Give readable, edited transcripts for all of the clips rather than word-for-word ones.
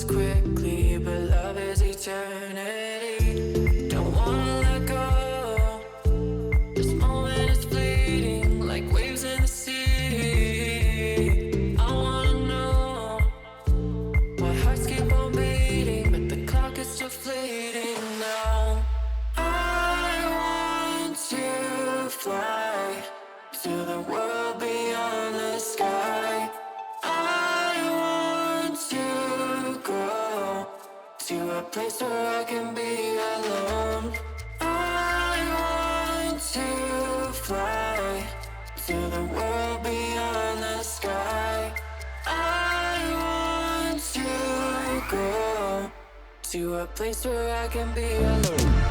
quickly, but love is eternity. Don't wanna let go. This moment is fleeting, like waves in the sea. I wanna know why hearts keep on beating, but the clock is still fleeting now. I want to fly to the world beyond the sky. I want to go to a place where I can be alone. I want to fly to the world beyond the sky. I want to go to a place where I can be alone.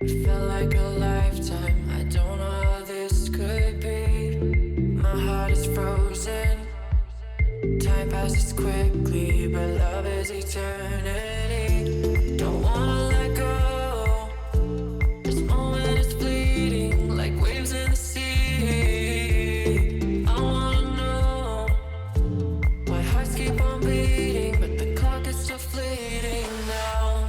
It felt like a lifetime, I don't know how this could be. My heart is frozen, time passes quickly, but love is eternity. Don't wanna let go, this moment is fleeting, like waves in the sea. I wanna know why hearts keep on beating, but the clock is still fleeting now.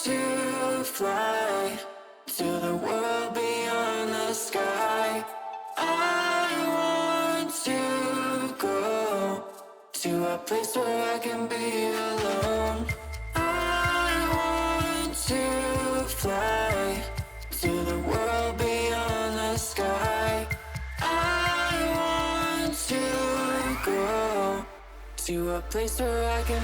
To fly to the world beyond the sky. I want to go to a place where I can be alone. I want to fly to the world beyond the sky. I want to go to a place where I can